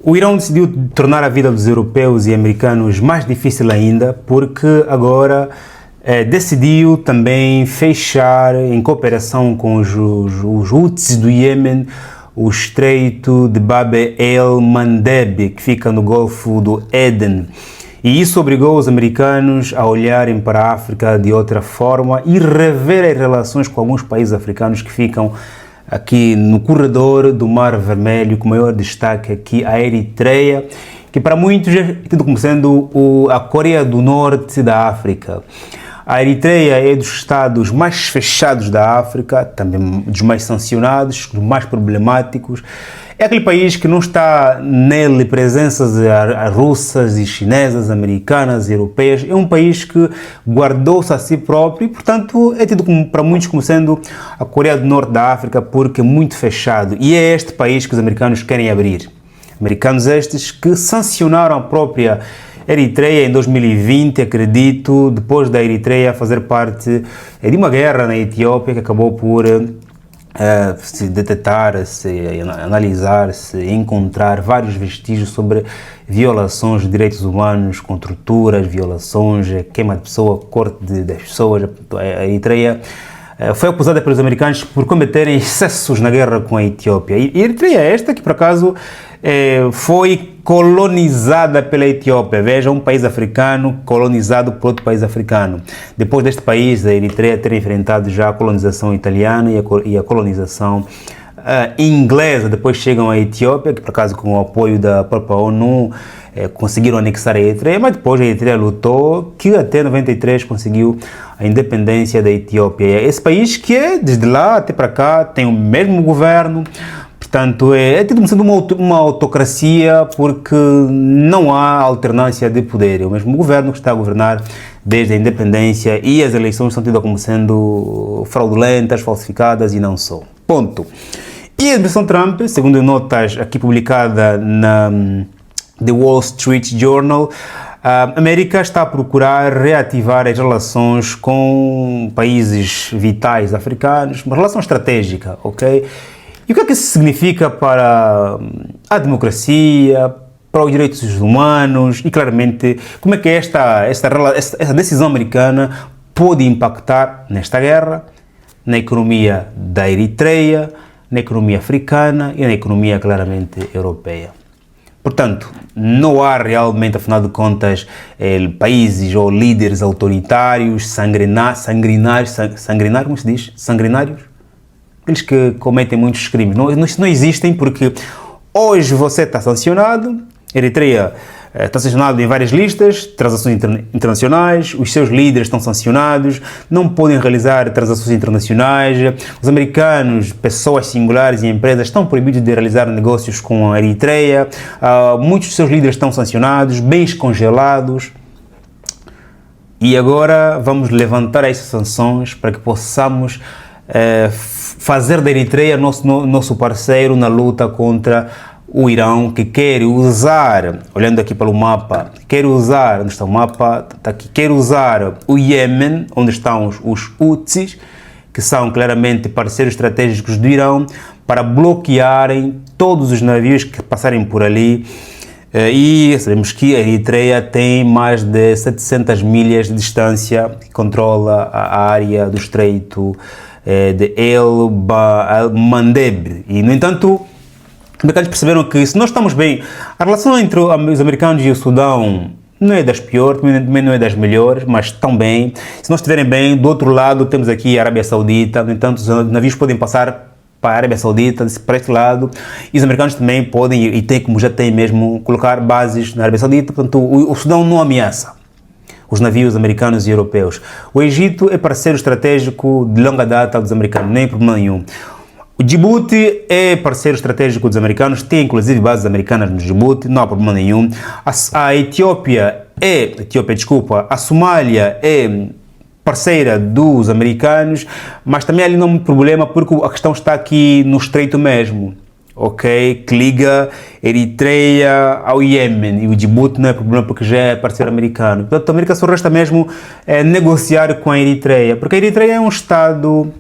O Irão decidiu tornar a vida dos europeus e americanos mais difícil ainda, porque agora decidiu também fechar, em cooperação com os Houthis do Iêmen, o estreito de Bab el-Mandeb, que fica no Golfo do Éden. E isso obrigou os americanos a olharem para a África de outra forma e rever as relações com alguns países africanos que ficam aqui no corredor do Mar Vermelho, com maior destaque aqui a Eritreia, que para muitos é tido como sendo a Coreia do Norte da África. A Eritreia é dos estados mais fechados da África, também dos mais sancionados, dos mais problemáticos. É aquele país que não está nele presenças russas e chinesas, americanas, europeias. É um país que guardou-se a si próprio e, portanto, é tido para muitos como sendo a Coreia do Norte da África, porque é muito fechado. E é este país que os americanos querem abrir. Americanos estes que sancionaram a própria Eritreia em 2020, acredito, depois da Eritreia fazer parte de uma guerra na Etiópia que acabou por se detectar, se analisar, se encontrar vários vestígios sobre violações de direitos humanos, com torturas, violações, queima de pessoa, corte das pessoas. A Eritreia foi acusada pelos americanos por cometerem excessos na guerra com a Etiópia. E a Eritreia é esta que, por acaso, foi colonizada pela Etiópia. Veja, um país africano colonizado por outro país africano. Depois deste país, a Eritreia ter enfrentado já a colonização italiana e a colonização inglesa. Depois chegam à Etiópia, que por acaso com o apoio da própria ONU conseguiram anexar a Eritreia, mas depois a Eritreia lutou, que até 93 conseguiu a independência da Etiópia. Esse país que desde lá até para cá tem o mesmo governo. Portanto, é tido como sendo uma autocracia, porque não há alternância de poder. É o mesmo governo que está a governar desde a independência e as eleições são tidas como sendo fraudulentas, falsificadas e não só. Ponto. E a administração Trump, segundo notas aqui publicada na The Wall Street Journal, a América está a procurar reativar as relações com países vitais africanos, uma relação estratégica, ok? E o que é que isso significa para a democracia, para os direitos humanos e, claramente, como é que esta decisão americana pode impactar nesta guerra, na economia da Eritreia, na economia africana e na economia, claramente, europeia. Portanto, não há realmente, afinal de contas, países ou líderes autoritários, sanguinários, como se diz? Sanguinários? Aqueles que cometem muitos crimes. Não existem, porque hoje você está sancionado, a Eritreia está sancionado em várias listas, transações internacionais, os seus líderes estão sancionados, não podem realizar transações internacionais, os americanos, pessoas singulares e empresas estão proibidos de realizar negócios com a Eritreia, muitos dos seus líderes estão sancionados, bens congelados. E agora vamos levantar essas sanções para que possamos fazer da Eritreia nosso parceiro na luta contra o Irão, que quer usar, olhando aqui para o mapa, onde está o mapa, está aqui, quer usar o Iêmen, onde estão os Houthis, que são claramente parceiros estratégicos do Irão, para bloquearem todos os navios que passarem por ali. E sabemos que a Eritreia tem mais de 700 milhas de distância, que controla a área do estreito de el-Mandeb. E, no entanto, os americanos perceberam que se nós estamos bem, a relação entre os americanos e o Sudão não é das piores, também não é das melhores, mas estão bem. Se nós estiverem bem, do outro lado temos aqui a Arábia Saudita, no entanto os navios podem passar para a Arábia Saudita, para este lado, e os americanos também podem, e tem, como já tem mesmo, colocar bases na Arábia Saudita. Portanto, o Sudão não ameaça os navios americanos e europeus. O Egito é parceiro estratégico de longa data dos americanos, nem problema nenhum. O Djibouti é parceiro estratégico dos americanos, tem inclusive bases americanas no Djibouti, não há problema nenhum. A Somália é parceira dos americanos, mas também ali não há muito problema, porque a questão está aqui no estreito mesmo, ok? Que liga Eritreia ao Iêmen, e o Djibouti não é problema porque já é parceiro americano. Portanto, a América só resta mesmo negociar com a Eritreia, porque a Eritreia é um estado,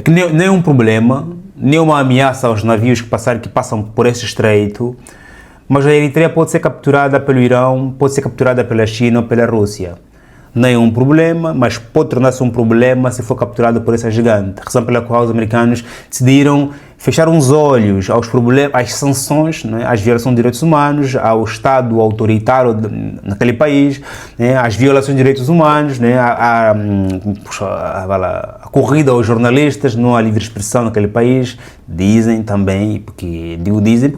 que nem é um problema, nenhuma ameaça aos navios que passam por esse estreito, mas a Eritreia pode ser capturada pelo Irão, pode ser capturada pela China ou pela Rússia. Não é um problema, mas pode tornar-se um problema se for capturado por essa gigante. Razão pela qual os americanos decidiram fechar os olhos aos problemas, às sanções, né, às violações de direitos humanos, ao Estado autoritário naquele país, né, às violações de direitos humanos, né, a corrida aos jornalistas, não há livre expressão naquele país. Dizem também, porque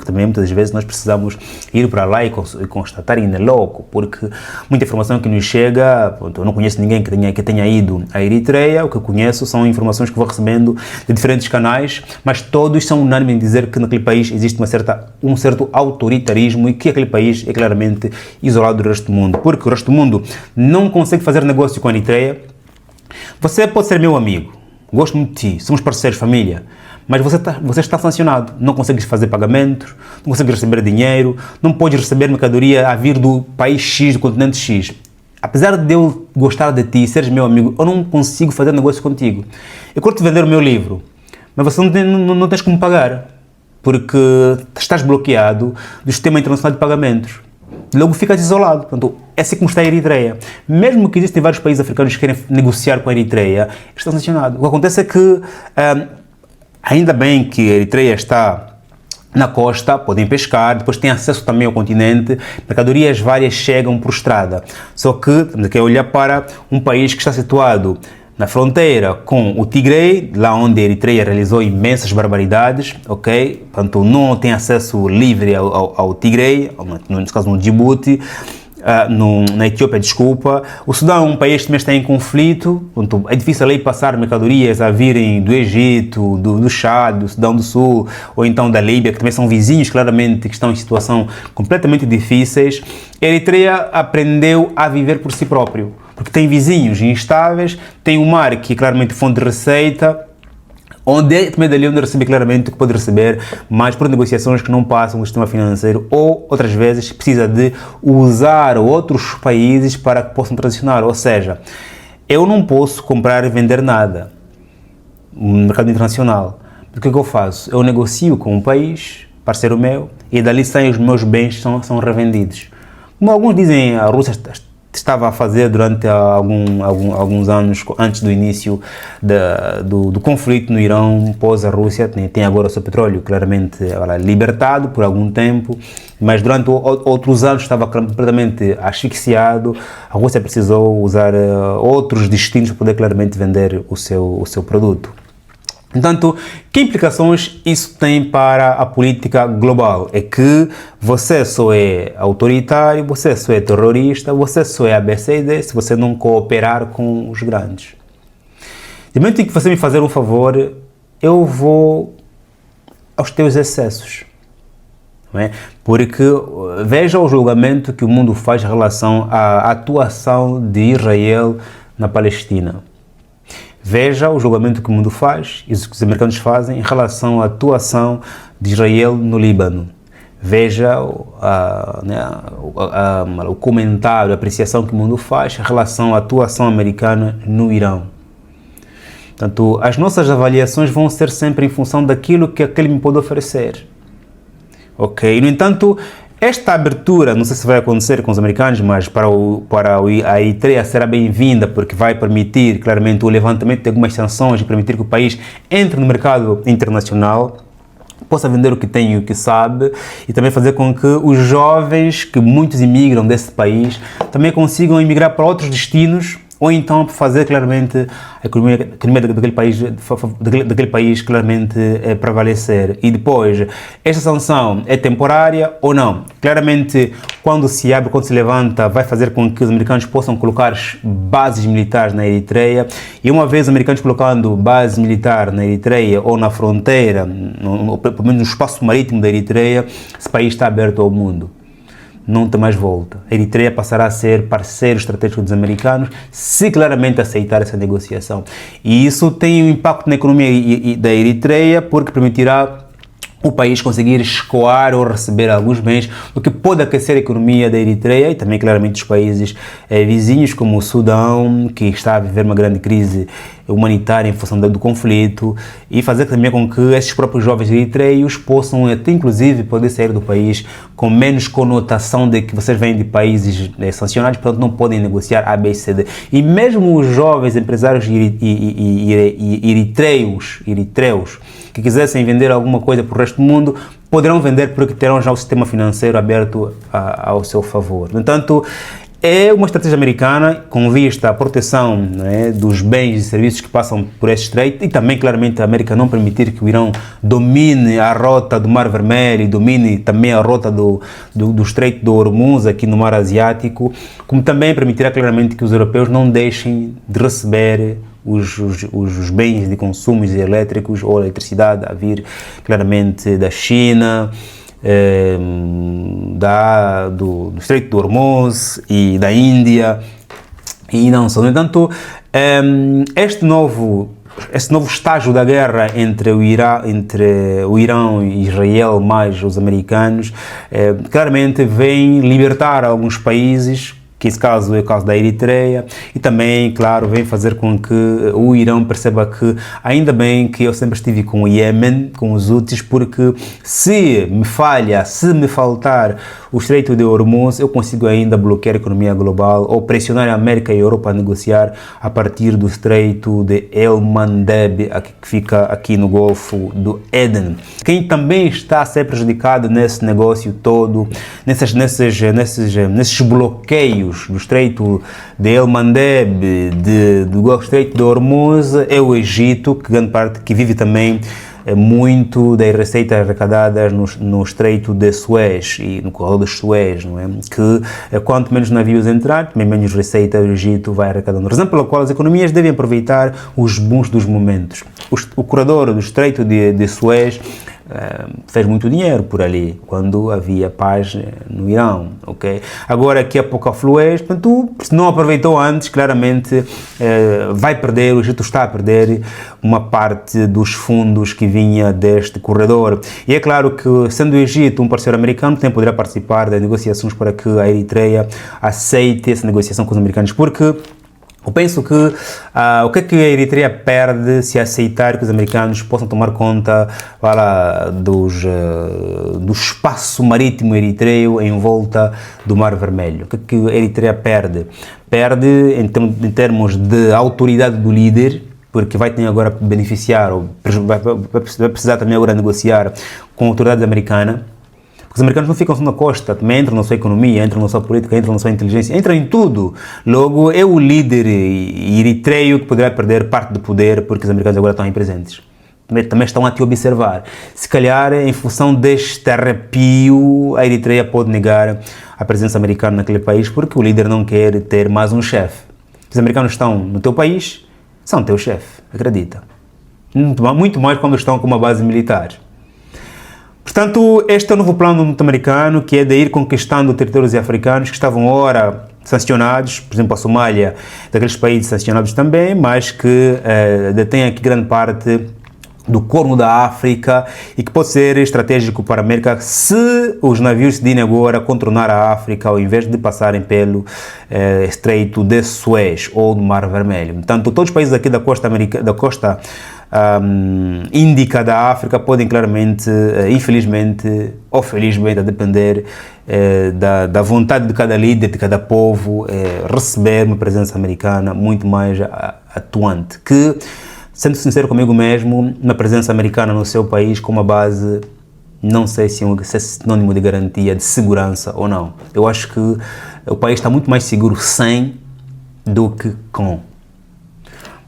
também muitas vezes nós precisamos ir para lá e constatar em loco, porque muita informação que nos chega, eu não conheço ninguém que tenha ido à Eritreia, o que eu conheço são informações que vou recebendo de diferentes canais, mas todos são unânimes em dizer que naquele país existe um certo autoritarismo e que aquele país é claramente isolado do resto do mundo, porque o resto do mundo não consegue fazer negócio com a Eritreia. Você pode ser meu amigo, gosto muito de ti, somos parceiros, família, mas você está sancionado, não consegues fazer pagamentos, não consegues receber dinheiro, não podes receber mercadoria a vir do país X, do continente X. Apesar de eu gostar de ti, seres meu amigo, eu não consigo fazer negócio contigo. Eu quero te vender o meu livro, mas você não tens como pagar, porque estás bloqueado do sistema internacional de pagamentos. Logo ficas isolado. Portanto, é assim como está a Eritreia. Mesmo que existem vários países africanos que querem negociar com a Eritreia, está sancionado. O que acontece é que, ainda bem que a Eritreia está na costa, podem pescar, depois têm acesso também ao continente, mercadorias várias chegam por estrada. Só que temos aqui a olhar para um país que está situado na fronteira com o Tigre, lá onde a Eritreia realizou imensas barbaridades, ok? Portanto, não tem acesso livre ao Tigre, nesse caso no Djibouti, na Etiópia, desculpa. O Sudão é um país que também está em conflito, portanto, é difícil aí passar mercadorias a virem do Egito, do Chad, do Sudão do Sul, ou então da Líbia, que também são vizinhos, claramente, que estão em situação completamente difíceis. A Eritreia aprendeu a viver por si próprio, porque tem vizinhos instáveis, tem o mar que é claramente fonte de receita, onde é também dali onde recebe claramente o que pode receber, mas por negociações que não passam o sistema financeiro, ou outras vezes precisa de usar outros países para que possam transicionar. Ou seja, eu não posso comprar e vender nada no mercado internacional. O que eu faço? Eu negocio com um país, parceiro meu, e dali saem os meus bens, são revendidos. Como alguns dizem, a Rússia estava a fazer durante alguns anos antes do início do conflito no Irão, pós a Rússia, tem agora o seu petróleo claramente libertado por algum tempo, mas durante outros anos estava completamente asfixiado. A Rússia precisou usar outros destinos para poder claramente vender o seu produto. Portanto, que implicações isso tem para a política global? É que você só é autoritário, você só é terrorista, você só é ABCD se você não cooperar com os grandes. De momento em que você me fazer um favor, eu vou aos teus excessos. Não é? Porque veja o julgamento que o mundo faz em relação à atuação de Israel na Palestina. Veja o julgamento que o mundo faz e o que os americanos fazem em relação à atuação de Israel no Líbano. Veja o comentário, a apreciação que o mundo faz em relação à atuação americana no Irão. Portanto, as nossas avaliações vão ser sempre em função daquilo que aquele me pode oferecer. Ok? No entanto, esta abertura, não sei se vai acontecer com os americanos, mas para a Eritreia será bem-vinda, porque vai permitir claramente o levantamento de algumas sanções e permitir que o país entre no mercado internacional, possa vender o que tem e o que sabe, e também fazer com que os jovens, que muitos imigram desse país, também consigam emigrar para outros destinos, ou então fazer claramente a economia daquele país claramente prevalecer. E depois, esta sanção é temporária ou não? Claramente, quando se abre, quando se levanta, vai fazer com que os americanos possam colocar bases militares na Eritreia, e uma vez os americanos colocando bases militares na Eritreia ou na fronteira, pelo menos no espaço marítimo da Eritreia, esse país está aberto ao mundo. Não tem mais volta. A Eritreia passará a ser parceiro estratégico dos americanos se claramente aceitar essa negociação. E isso tem um impacto na economia da Eritreia, porque permitirá o país conseguir escoar ou receber alguns bens, o que pode aquecer a economia da Eritreia e também claramente os países vizinhos, como o Sudão, que está a viver uma grande crise humanitária em função do conflito e fazer também com que esses próprios jovens eritreios possam até inclusive poder sair do país com menos conotação de que vocês vêm de países sancionados, portanto não podem negociar A, B, C, D. E mesmo os jovens empresários eritreus que quisessem vender alguma coisa para o resto do mundo, poderão vender porque terão já o sistema financeiro aberto ao seu favor. No entanto, é uma estratégia americana com vista à proteção, né, dos bens e serviços que passam por esse estreito e também, claramente, a América não permitir que o Irão domine a rota do Mar Vermelho e domine também a rota do estreito de Hormuz aqui no Mar Asiático, como também permitirá claramente que os europeus não deixem de receber os bens de consumo elétricos ou eletricidade a vir claramente da China, do Estreito de Hormuz e da Índia e não só. No entanto, este novo estágio da guerra entre o Irão e Israel mais os americanos claramente vem libertar alguns países, que esse caso é o caso da Eritreia, e também, claro, vem fazer com que o Irão perceba que ainda bem que eu sempre estive com o Iêmen, com os Houthis, porque se me faltar o Estreito de Hormuz, eu consigo ainda bloquear a economia global ou pressionar a América e a Europa a negociar a partir do Estreito de El Mandeb, que fica aqui no Golfo do Éden. Quem também está a ser prejudicado nesse negócio todo, nesses bloqueios do Estreito de El Mandeb, do Estreito de Hormuz, é o Egito, que grande parte que vive também muito das receitas arrecadadas no Estreito de Suez e no Corredor de Suez, não é? Que quanto menos navios entrar, menos receita o Egito vai arrecadando. Razão pela qual as economias devem aproveitar os bons dos momentos. O corredor do Estreito de Suez fez muito dinheiro por ali, quando havia paz no Irão, ok? Agora que há pouca fluência, portanto, se não aproveitou antes, claramente vai perder, o Egito está a perder uma parte dos fundos que vinha deste corredor. E é claro que, sendo o Egito um parceiro americano, também poderá participar das negociações para que a Eritreia aceite essa negociação com os americanos, porque eu penso que o que a Eritreia perde se aceitar que os americanos possam tomar conta do espaço marítimo eritreu em volta do Mar Vermelho? O que a Eritreia perde? Perde em termos de autoridade do líder, porque vai ter agora beneficiar, ou vai precisar também agora negociar com a autoridade americana. Os americanos não ficam só na costa, também entram na sua economia, entram na sua política, entram na sua inteligência, entram em tudo. Logo, é o líder eritreio que poderá perder parte do poder porque os americanos agora estão aí presentes. Também estão a te observar. Se calhar, em função deste arrepio, a Eritreia pode negar a presença americana naquele país porque o líder não quer ter mais um chefe. Os americanos estão no teu país, são teu chefe, acredita. Muito mais quando estão com uma base militar. Portanto, este é o novo plano norte-americano, que é de ir conquistando territórios africanos que estavam ora sancionados, por exemplo a Somália, daqueles países sancionados também, mas que detém aqui grande parte do Corno da África e que pode ser estratégico para a América se os navios decidirem agora contornar a África ao invés de passarem pelo Estreito de Suez ou do Mar Vermelho. Portanto, todos os países aqui da costa Índica da África podem claramente, infelizmente ou felizmente, a depender da vontade de cada líder, de cada povo, receber uma presença americana muito mais atuante. Que, sendo sincero comigo mesmo, uma presença americana no seu país com uma base, não sei se é sinônimo de garantia, de segurança ou não. Eu acho que o país está muito mais seguro sem do que com.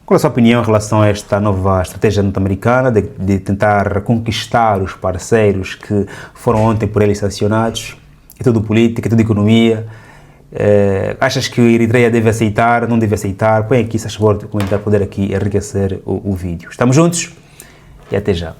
Qual é a sua opinião em relação a esta nova estratégia norte-americana de tentar conquistar os parceiros que foram ontem por eles sancionados? É tudo política, é tudo economia. Achas que a Eritreia deve aceitar, não deve aceitar? Põe aqui, se faz favor, de comentar, poder aqui enriquecer o vídeo. Estamos juntos e até já.